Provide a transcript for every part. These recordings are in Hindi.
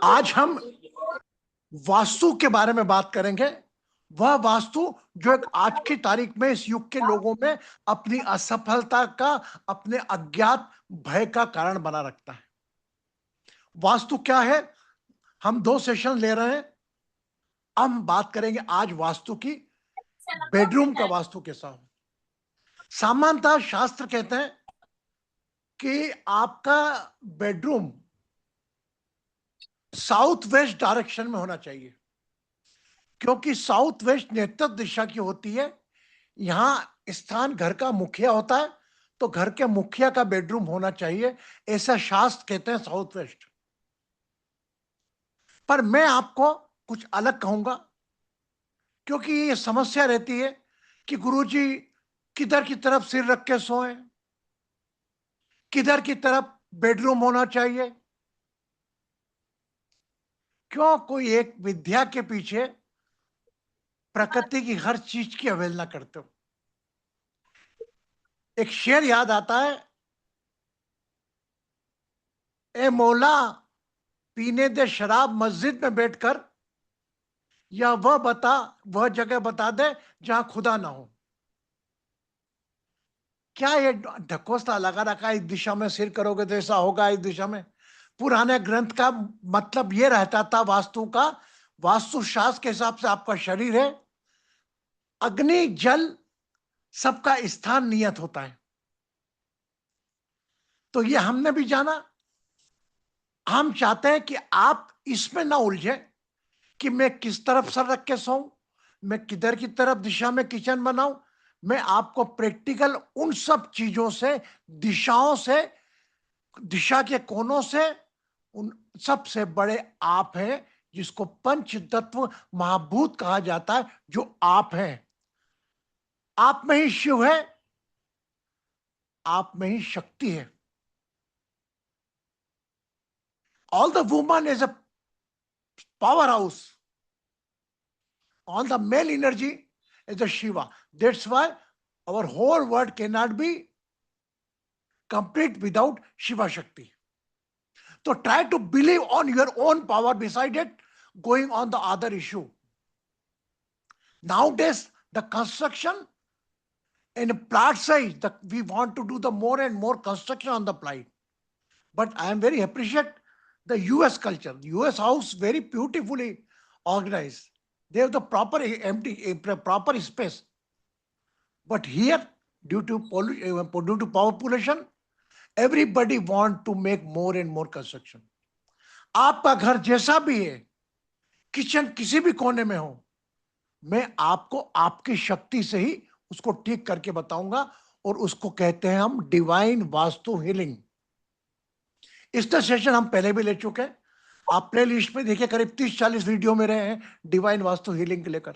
आज हम वास्तु के बारे में बात करेंगे। वह वास्तु जो एक आज की तारीख में इस युग के लोगों में अपनी असफलता का, अपने अज्ञात भय का कारण बना रखता है। वास्तु क्या है? हम 2 सेशन ले रहे हैं। हम बात करेंगे आज वास्तु की, बेडरूम का वास्तु कैसा हो। सामान्यतः शास्त्र कहते हैं कि आपका बेडरूम साउथ वेस्ट डायरेक्शन में होना चाहिए, क्योंकि साउथ वेस्ट नेतृत्व दिशा की होती है। यहां स्थान घर का मुखिया होता है, तो घर के मुखिया का बेडरूम होना चाहिए, ऐसा शास्त्र कहते हैं साउथ वेस्ट। पर मैं आपको कुछ अलग कहूंगा, क्योंकि ये समस्या रहती है कि गुरुजी किधर की तरफ सिर रख के सोए, किधर की तरफ बेडरूम होना चाहिए। क्यों कोई एक विद्या के पीछे प्रकृति की हर चीज की अवहेलना करते हो? एक शेर याद आता है, ए मौला पीने दे शराब मस्जिद में बैठकर, या वह जगह बता दे जहां खुदा ना हो। क्या ये ढकोसला लगा रखा है, इस दिशा में सिर करोगे तो ऐसा होगा, इस दिशा में। पुराने ग्रंथ का मतलब ये रहता था वास्तु का, वास्तुशास्त्र के हिसाब से आपका शरीर है, अग्नि जल सबका स्थान नियत होता है। तो ये हमने भी जाना। हम चाहते हैं कि आप इसमें ना उलझे कि मैं किस तरफ सर रख के सोऊं, मैं किधर की तरफ दिशा में किचन बनाऊं। मैं आपको प्रैक्टिकल उन सब चीजों से, दिशाओं से, दिशा के कोनों से, उन सबसे बड़े आप हैं, जिसको पंच तत्व महाभूत कहा जाता है, जो आप हैं। आप में ही शिव है, आप में ही शक्ति है। All the woman is a power house, all the male energy is the Shiva. That's why our whole world cannot be complete without Shiva Shakti. So try to believe on your own power beside it, going on the other issue. Nowadays, the construction in plot size, we want to do the more and more construction on the plot. But I am very appreciate the US culture. The US house very beautifully organized. They have the proper empty, proper space. But here, due to power pollution, everybody want to make more and more construction. आपका घर जैसा भी है, किचन किसी भी कोने में हो, मैं आपको आपकी शक्ति से ही उसको ठीक करके बताऊंगा, और उसको कहते हैं हम डिवाइन वास्तु हीलिंग। इसका सेशन हम पहले भी ले चुके हैं। आप प्ले लिस्ट में देखिए, करीब 30-40 वीडियो में रहे हैं डिवाइन वास्तु हीलिंग के लेकर।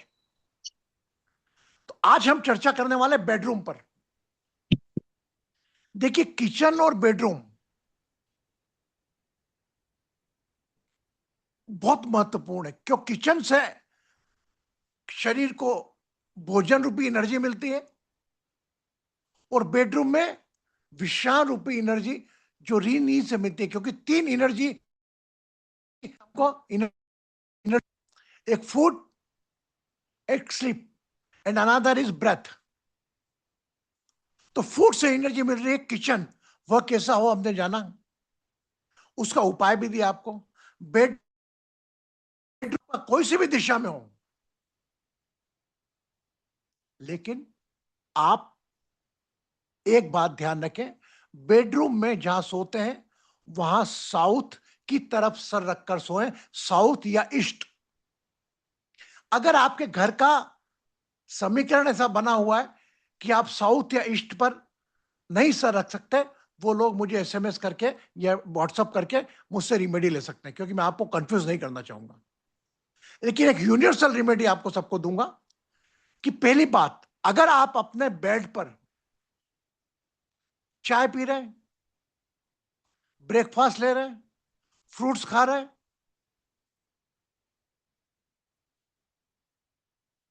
तो आज हम चर्चा करने वाले बेडरूम पर। देखिए, किचन और बेडरूम बहुत महत्वपूर्ण है, क्यों? किचन से शरीर को भोजन रूपी एनर्जी मिलती है, और बेडरूम में विश्राम रूपी एनर्जी जो नींद से मिलती है, क्योंकि 3 एनर्जी आपको, एक फूड, एक sleep and another is breath. तो फूड से एनर्जी मिल रही है। किचन वह कैसा हो हमने जाना, उसका उपाय भी दिया आपको। बेडरूम कोई सी भी दिशा में हो, लेकिन आप एक बात ध्यान रखें, बेडरूम में जहां सोते हैं वहां साउथ की तरफ सर रखकर सोएं, साउथ या ईस्ट। अगर आपके घर का समीकरण ऐसा बना हुआ है कि आप साउथ या ईस्ट पर नहीं सर रख सकते, वो लोग मुझे एसएमएस करके या व्हाट्सएप करके मुझसे रिमेडी ले सकते हैं, क्योंकि मैं आपको कंफ्यूज नहीं करना चाहूंगा। लेकिन एक यूनिवर्सल रिमेडी आपको सबको दूंगा कि पहली बात, अगर आप अपने बेड पर चाय पी रहे हैं, ब्रेकफास्ट ले रहे हैं, फ्रूट्स खा रहे हैं,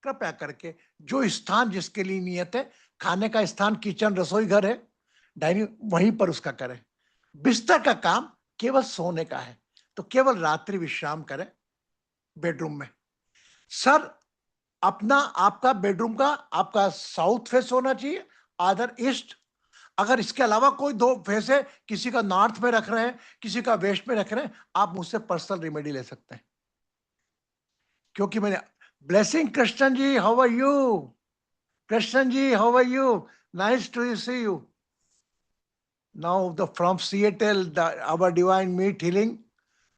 कृपया करके जो स्थान जिसके लिए नियत है, खाने का स्थान किचन रसोई घर है, डाइनिंग, वहीं पर उसका करें। बिस्तर का काम केवल सोने का है, तो केवल रात्रि विश्राम करें बेडरूम में। सर, अपना आपका बेडरूम का आपका साउथ फेस होना चाहिए, अदर ईस्ट। अगर इसके अलावा कोई दो फेस है, किसी का नॉर्थ में रख रहे हैं, किसी का वेस्ट में रख रहे हैं, आप मुझसे पर्सनल रेमेडी ले सकते हैं। क्योंकि मैंने blessing Krishnan ji, how are you? Krishnan ji, how are you? Nice to see you. Now the from Seattle, our Divine Meat Healing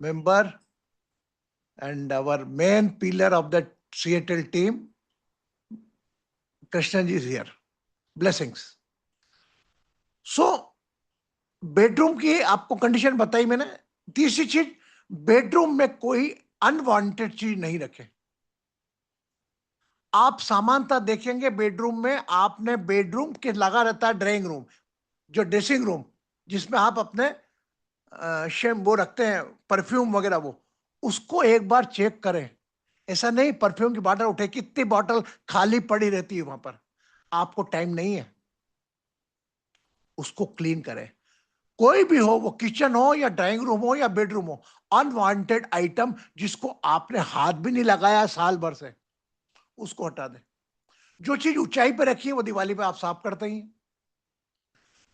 member and our main pillar of the Seattle team, Krishnan ji is here. Blessings. So bedroom की आपको कंडीशन बताई मैंने। तीसरी चीज, बेडरूम में कोई अनवांटेड चीज नहीं रखे। आप सामान्यतः देखेंगे बेडरूम में, आपने बेडरूम के लगा रहता है ड्राइंग रूम, जो ड्रेसिंग रूम जिसमें आप अपने वो रखते हैं परफ्यूम वगैरह, वो उसको एक बार चेक करें। ऐसा नहीं परफ्यूम की बॉटल उठे, कितनी बॉटल खाली पड़ी रहती है वहां पर, आपको टाइम नहीं है, उसको क्लीन करें। कोई भी हो, वो किचन हो या ड्राइंग रूम हो या बेडरूम हो, अनवांटेड आइटम जिसको आपने हाथ भी नहीं लगाया साल भर से, उसको हटा दें। जो चीज ऊंचाई पे रखी है वो दिवाली पे आप साफ करते ही हैं।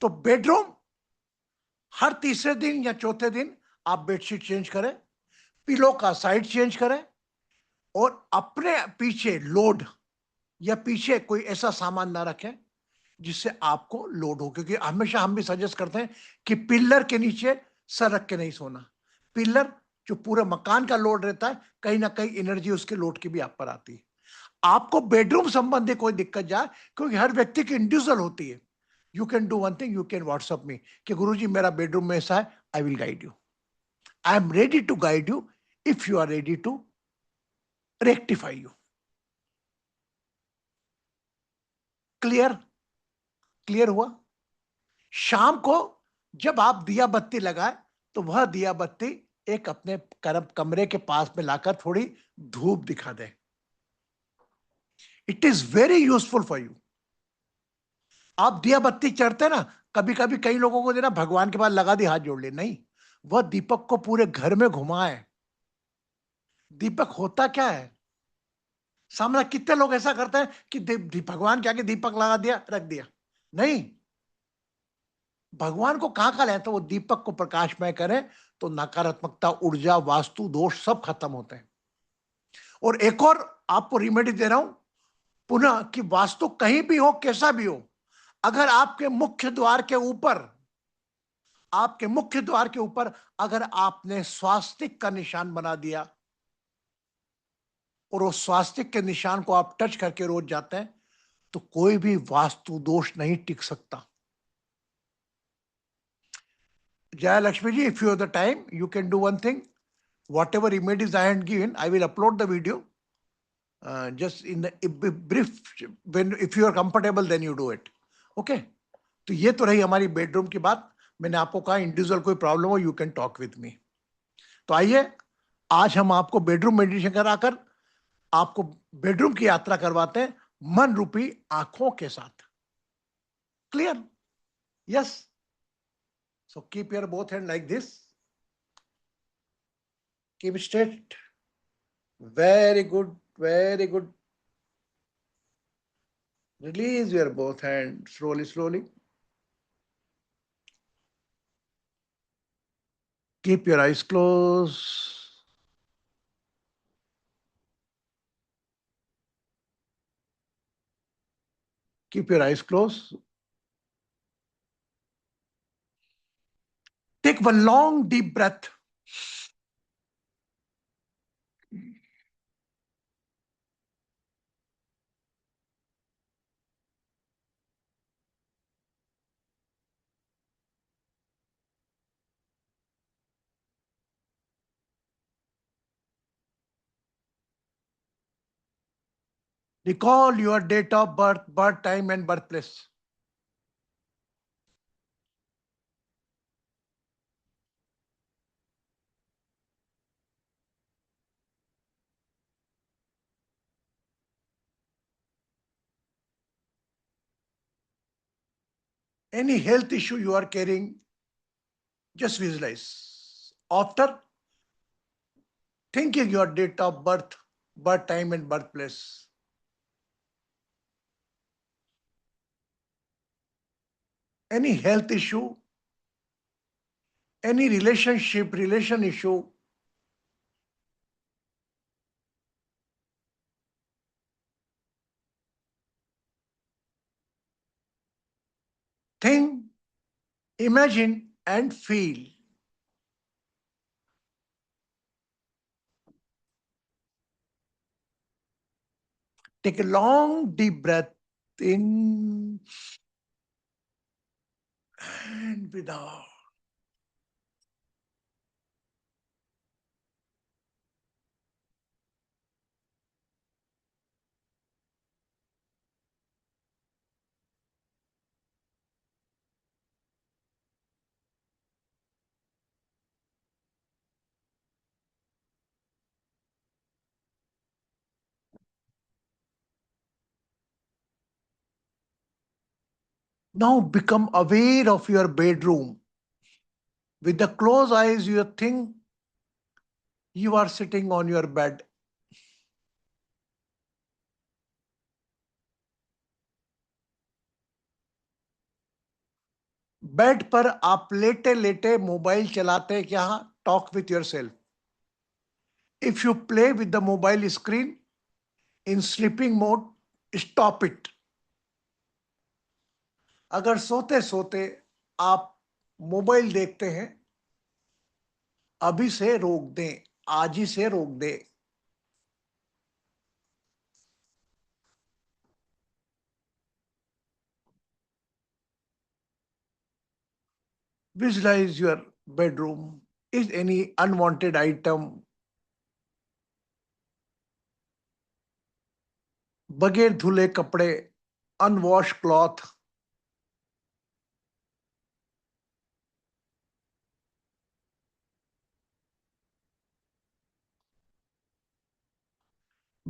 तो बेडरूम हर तीसरे दिन या चौथे दिन आप बेडशीट चेंज करें, पिलो का साइड चेंज करें, और अपने पीछे लोड या पीछे कोई ऐसा सामान ना रखें जिससे आपको लोड हो। क्योंकि हमेशा हम भी सजेस्ट करते हैं कि पिल्लर के नीचे सर रख के नहीं सोना। पिल्लर जो पूरे मकान का लोड रहता है, कहीं ना कहीं एनर्जी उसके लोड की भी आप पर आती है। आपको बेडरूम संबंधी कोई दिक्कत जाए, क्योंकि हर व्यक्ति की इंडिविजुअल होती है, you can do one thing, you can WhatsApp me कि गुरुजी मेरा बेडरूम में ऐसा है, I will guide you, I am ready to guide you if you are ready to rectify you. Clear? Clear हुआ? शाम को जब आप दिया बत्ती लगाए, तो वह दिया बत्ती एक अपने कमरे के पास में लाकर थोड़ी धूप दिखा दे। It is very useful for you. आप दिया बत्ती चढ़ते ना, कभी कभी कई लोगों को देना भगवान के पास लगा दी, हाथ जोड़ ले, नहीं, वह दीपक को पूरे घर में घुमाए। दीपक होता क्या है? सामने कितने लोग ऐसा करते हैं कि भगवान के आगे दीपक लगा दिया, रख दिया। नहीं, भगवान को कहां का ले, तो वो दीपक को प्रकाशमय करें, तो नकारात्मकता, ऊर्जा, वास्तु दोष सब खत्म होते हैं। और एक और आपको रिमेडी दे रहा हूं पुनः, कि वास्तु कहीं भी हो, कैसा भी हो, अगर आपके मुख्य द्वार के ऊपर अगर आपने स्वास्तिक का निशान बना दिया, और उस स्वास्तिक के निशान को आप टच करके रोज जाते हैं, तो कोई भी वास्तु दोष नहीं टिक सकता। जय Lakshmi ji, if you have the time, you can do one thing. Whatever remedies I had given, I will upload the video. Just in the brief, when if you are comfortable, then you do it. Okay? तो ये तो रही हमारी बेडरूम की बात। मैंने आपको कहा इंडिविजुअल कोई प्रॉब्लम हो, you can talk with me. तो आइए, आज हम आपको बेडरूम मेडिटेशन कराकर आपको बेडरूम की यात्रा करवाते हैं मन रूपी आंखों के साथ। Clear? Yes. So keep your both hand like this, keep straight, very good, very good. Release your both hands slowly, slowly. Keep your eyes closed. Keep your eyes closed. Take one long deep breath. Recall your date of birth, birth time, and birthplace. Any health issue you are carrying, Just visualize. After thinking your date of birth time and birthplace. Any health issue, any relation issue, think, imagine and feel. Take a long deep breath in and breathe out. Now become aware of your bedroom. With the closed eyes, you think you are sitting on your bed. Bed पर आप लेटे लेटे मोबाइल चलाते क्या? Talk with your self. If you play with the mobile screen in sleeping mode, stop it. अगर सोते सोते आप मोबाइल देखते हैं, अभी से रोक दें, आज ही से रोक दें. Visualize your bedroom. Is any unwanted item, बगैर धुले कपड़े, unwashed cloth,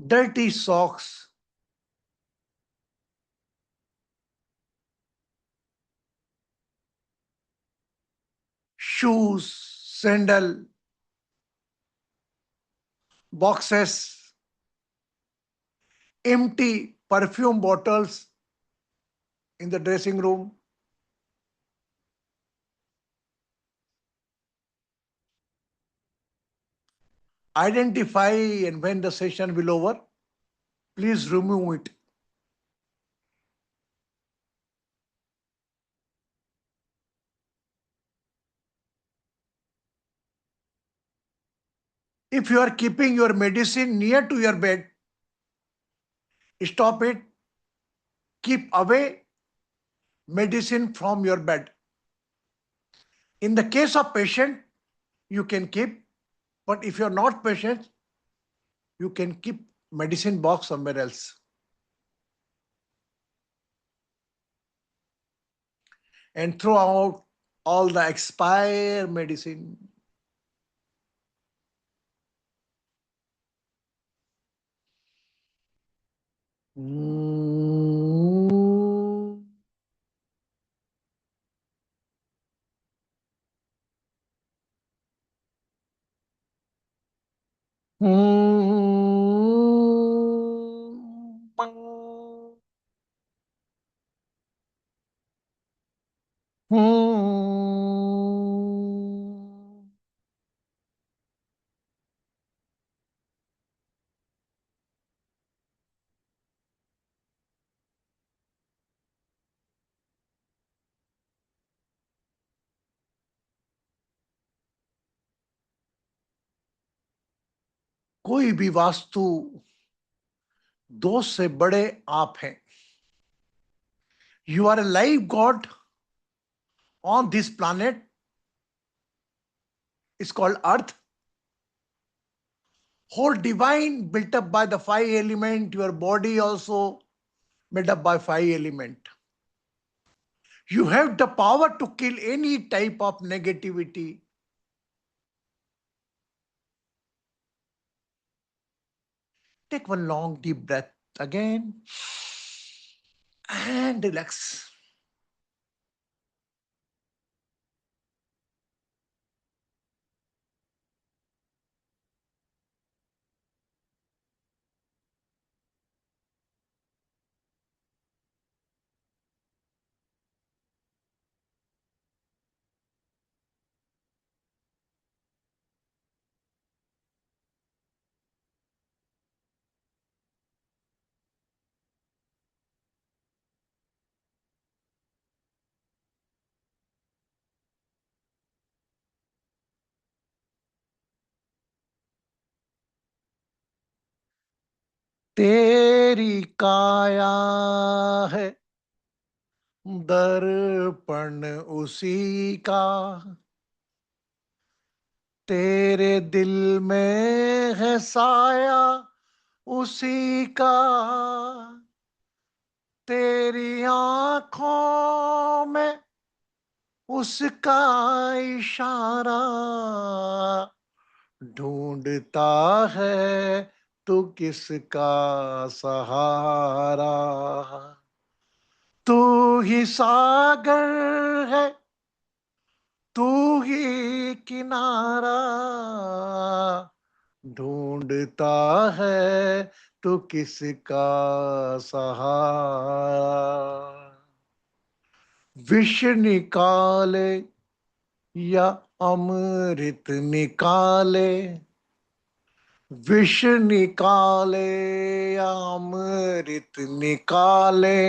dirty socks, shoes, sandal, boxes, empty perfume bottles in the dressing room. Identify, and when the session will over, please remove it. If you are keeping your medicine near to your bed, stop it. Keep away medicine from your bed. In the case of patient, you can keep, but if you're not patient, you can keep medicine box somewhere else. And throw out all the expired medicine. Mm. कोई भी वास्तु दोष से बड़े आप हैं. You are a live God on this planet. It's called Earth. Whole divine built up by the five element. Your body also made up by five element. You have the power to kill any type of negativity. Take one long deep breath again and relax. तेरी काया है दर्पण उसी का, तेरे दिल में है साया उसी का, तेरी आंखों में उसका इशारा, ढूंढता है तू किसका सहारा। तू ही सागर है, तू ही किनारा, ढूंढता है तू किसका सहारा। विष निकाले या अमृत निकाले, विष निकाले या अमृत निकाले,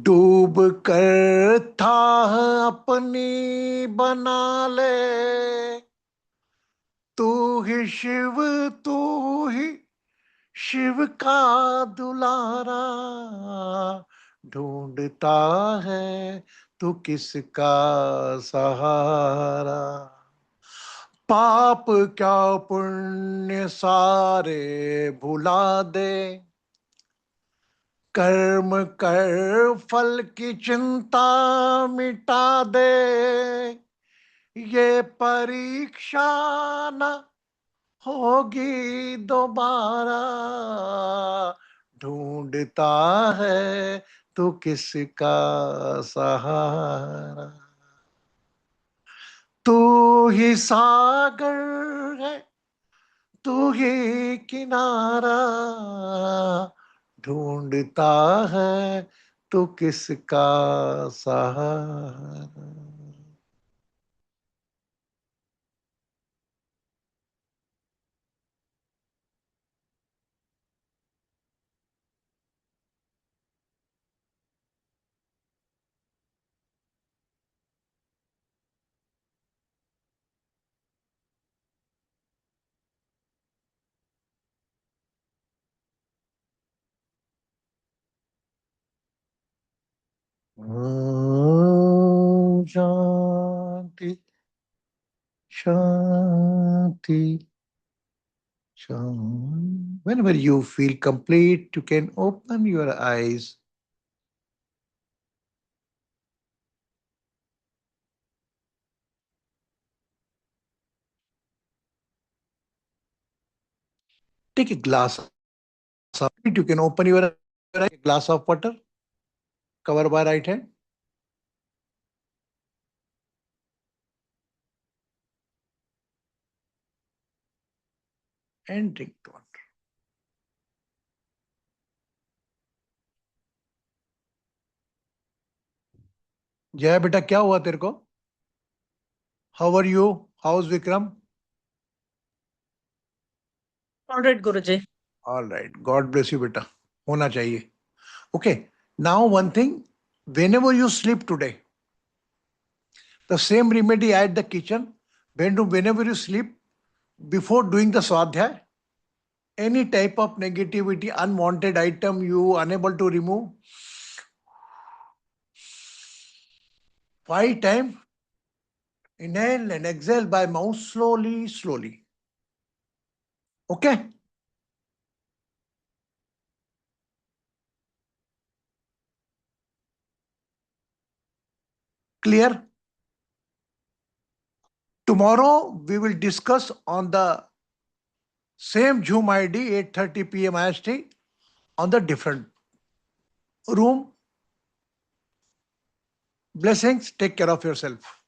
डूब कर था अपनी बना ले। तू ही शिव, तू ही शिव का दुलारा, ढूंढता है तू किसका सहारा। पाप क्या पुण्य सारे भुला दे, कर्म कर फल की चिंता मिटा दे, ये परीक्षा न होगी दोबारा, ढूंढता है तू किसका सहारा। तू ही सागर है, तू ही किनारा, ढूंढता है तू किसका सहारा। शांति शांति शांति। Whenever you feel complete, you can open your eyes. Take a glass of it. You can open your eyes. A glass of water, cover by right hand, and drink the water. जय बेटा, क्या हुआ तेरे को? How are you? How's Vikram? All right, Guruji. All right. God bless you, beta. होना चाहिए. Okay. Now one thing. Whenever you sleep today, the same remedy at the kitchen. Whenever you sleep, before doing the swadhyay, any type of negativity, unwanted item you unable to remove, 5 times inhale and exhale by mouth slowly, slowly. Okay? Clear? Tomorrow we will discuss on the same Zoom ID 8:30 p.m. IST on the different room. Blessings. Take care of yourself.